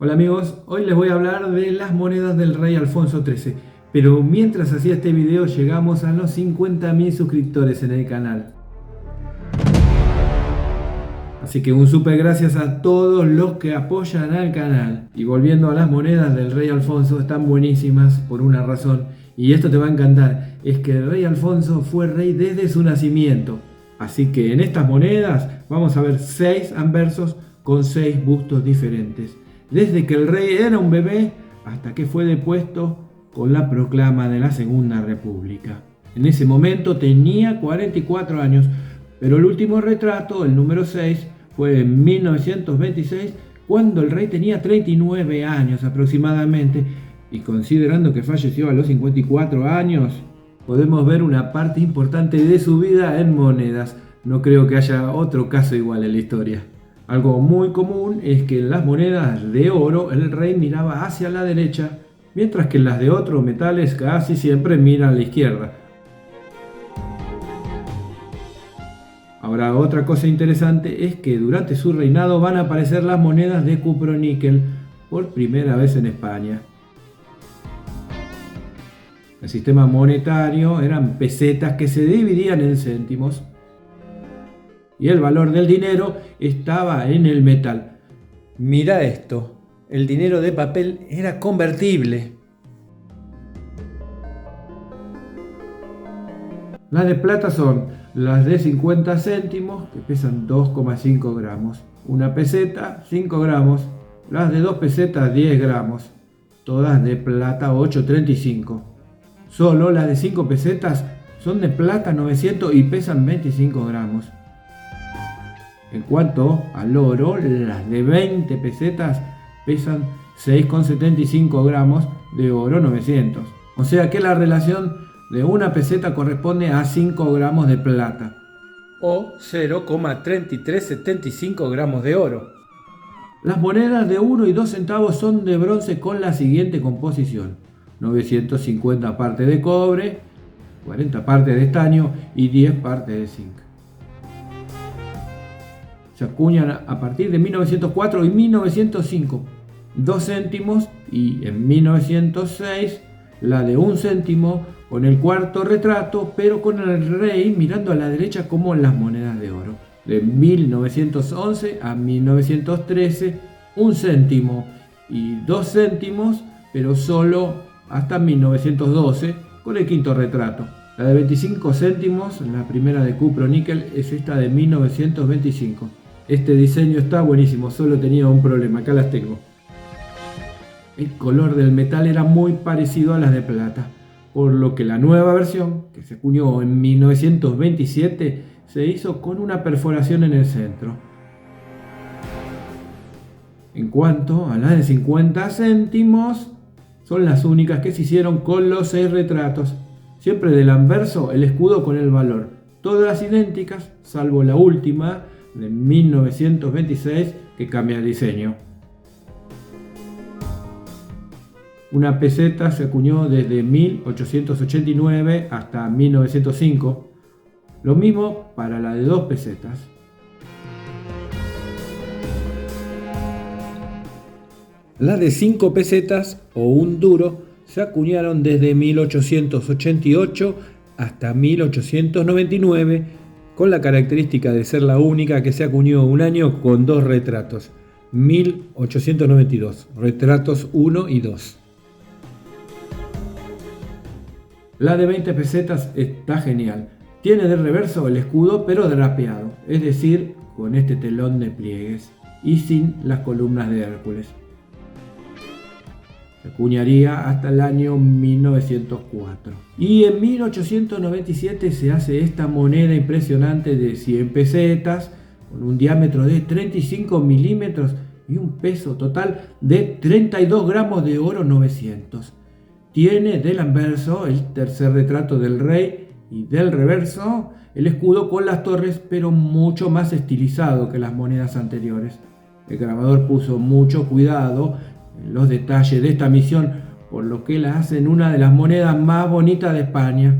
Hola amigos, hoy les voy a hablar de las monedas del rey Alfonso XIII, pero mientras hacía este video llegamos a los 50.000 suscriptores en el canal. Así que un súper gracias a todos los que apoyan al canal. Y volviendo a las monedas del rey Alfonso, están buenísimas por una razón, y esto te va a encantar, es que el rey Alfonso fue rey desde su nacimiento. Así que en estas monedas vamos a ver 6 anversos con 6 bustos diferentes. Desde que el rey era un bebé hasta que fue depuesto con la proclama de la Segunda República. En ese momento tenía 44 años, pero el último retrato, el número 6, fue en 1926, cuando el rey tenía 39 años aproximadamente, y considerando que falleció a los 54 años, podemos ver una parte importante de su vida en monedas. No creo que haya otro caso igual en la historia. Algo muy común es que en las monedas de oro el rey miraba hacia la derecha, mientras que en las de otros metales casi siempre miran a la izquierda. Ahora, otra cosa interesante es que durante su reinado van a aparecer las monedas de cuproníquel por primera vez en España. El sistema monetario eran pesetas que se dividían en céntimos. Y el valor del dinero estaba en el metal. Mira esto, el dinero de papel era convertible. Las de plata son las de 50 céntimos, que pesan 2,5 gramos. Una peseta, 5 gramos. Las de 2 pesetas, 10 gramos. Todas de plata 8,35. Solo las de 5 pesetas son de plata 900 y pesan 25 gramos. En cuanto al oro, las de 20 pesetas pesan 6,75 gramos de oro 900. O sea que la relación de una peseta corresponde a 5 gramos de plata o 0,3375 gramos de oro. Las monedas de 1 y 2 centavos son de bronce con la siguiente composición: 950 partes de cobre, 40 partes de estaño y 10 partes de zinc. Se acuñan a partir de 1904 y 1905 2 céntimos, y en 1906 la de 1 céntimo con el cuarto retrato, pero con el rey mirando a la derecha como en las monedas de oro. De 1911 a 1913 1 céntimo y 2 céntimos, pero solo hasta 1912 con el quinto retrato. La de 25 céntimos, la primera de cuproníquel, es esta de 1925. Este diseño está buenísimo, solo tenía un problema, acá las tengo. El color del metal era muy parecido a las de plata, por lo que la nueva versión, que se acuñó en 1927, se hizo con una perforación en el centro. En cuanto a las de 50 céntimos, son las únicas que se hicieron con los 6 retratos. Siempre del anverso el escudo con el valor, todas idénticas, salvo la última, de 1926, que cambia el diseño. Una peseta se acuñó desde 1889 hasta 1905. Lo mismo para la de 2 pesetas. Las de 5 pesetas o un duro se acuñaron desde 1888 hasta 1899, con la característica de ser la única que se acuñó un año con 2 retratos, 1892, retratos 1 y 2. La de 20 pesetas está genial, tiene de reverso el escudo pero drapeado, es decir, con este telón de pliegues y sin las columnas de Hércules. Se acuñaría hasta el año 1904. Y en 1897 se hace esta moneda impresionante de 100 pesetas, con un diámetro de 35 milímetros y un peso total de 32 gramos de oro 900. Tiene del anverso el tercer retrato del rey y del reverso el escudo con las torres, pero mucho más estilizado que las monedas anteriores. El grabador puso mucho cuidado en los detalles de esta misión, por lo que la hacen una de las monedas más bonitas de España.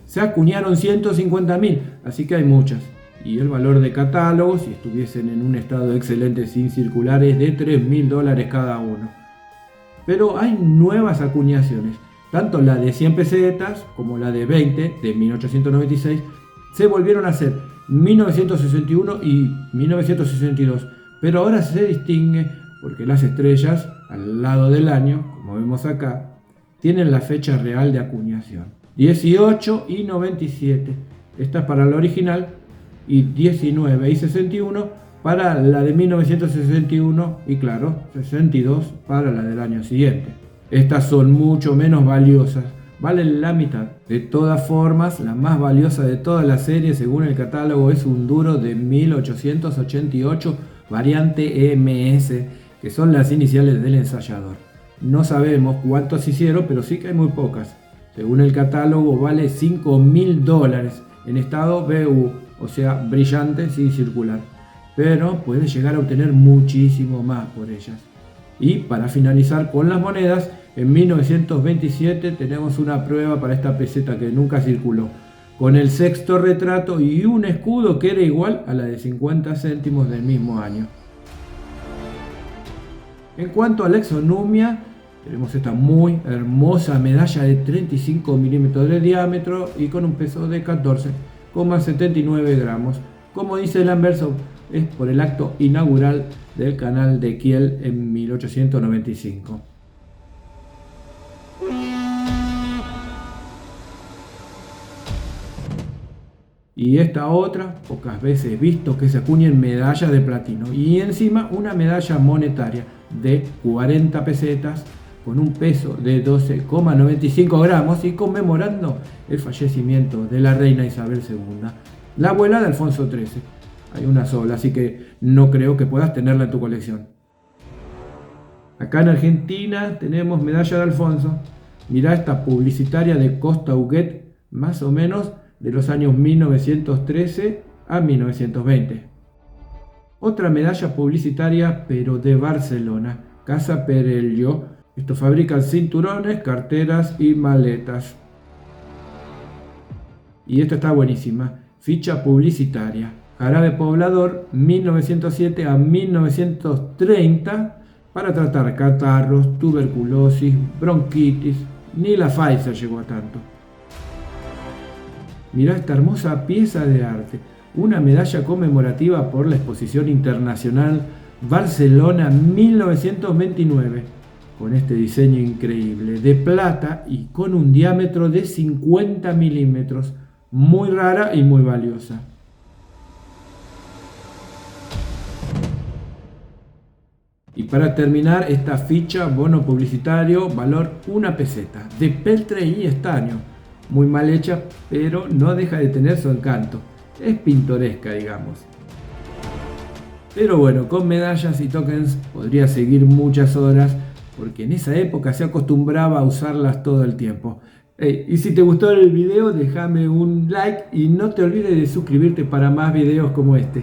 Se acuñaron 150.000, así que hay muchas, y el valor de catálogo, si estuviesen en un estado excelente sin circular, es de $3.000 cada uno. Pero hay nuevas acuñaciones, tanto la de 100 pesetas como la de 20 de 1896 se volvieron a hacer 1961 y 1962, pero ahora se distingue porque las estrellas al lado del año, como vemos acá, tienen la fecha real de acuñación, 18 y 97, esta es para la original, y 19 y 61 para la de 1961 y claro, 62 para la del año siguiente. Estas son mucho menos valiosas, valen la mitad. De todas formas, la más valiosa de toda la serie, según el catálogo, es un duro de 1888 variante MS, que son las iniciales del ensayador. No sabemos cuántos hicieron, pero sí que hay muy pocas. Según el catálogo, vale $5.000 en estado BU, o sea, brillante sin circular. Pero puede llegar a obtener muchísimo más por ellas. Y para finalizar con las monedas, en 1927 tenemos una prueba para esta peseta que nunca circuló, con el sexto retrato y un escudo que era igual a la de 50 céntimos del mismo año. En cuanto a la exonumia, tenemos esta muy hermosa medalla de 35 milímetros de diámetro y con un peso de 14,79 gramos. Como dice el anverso, es por el acto inaugural del canal de Kiel en 1895. Y esta otra, pocas veces visto que se acuñen medallas de platino y encima una medalla monetaria de 40 pesetas con un peso de 12,95 gramos y conmemorando el fallecimiento de la reina Isabel II, la abuela de Alfonso XIII. Hay una sola, así que no creo que puedas tenerla en tu colección. Acá en Argentina tenemos medalla de Alfonso. Mirá esta publicitaria de Costa Huguet, más o menos de los años 1913 a 1920. Otra medalla publicitaria, pero de Barcelona, Casa Perelló. Esto fabrican cinturones, carteras y maletas. Y esta está buenísima, ficha publicitaria. Jarabe poblador 1907 a 1930 para tratar catarros, tuberculosis, bronquitis. Ni la Pfizer llegó a tanto. Mirá esta hermosa pieza de arte, una medalla conmemorativa por la Exposición Internacional Barcelona 1929, con este diseño increíble de plata y con un diámetro de 50 milímetros, muy rara y muy valiosa. Y para terminar, esta ficha bono publicitario, valor 1 peseta, de peltre y estaño. Muy mal hecha, pero no deja de tener su encanto. Es pintoresca, digamos. Pero bueno, con medallas y tokens podría seguir muchas horas, porque en esa época se acostumbraba a usarlas todo el tiempo. Y si te gustó el video, déjame un like y no te olvides de suscribirte para más videos como este.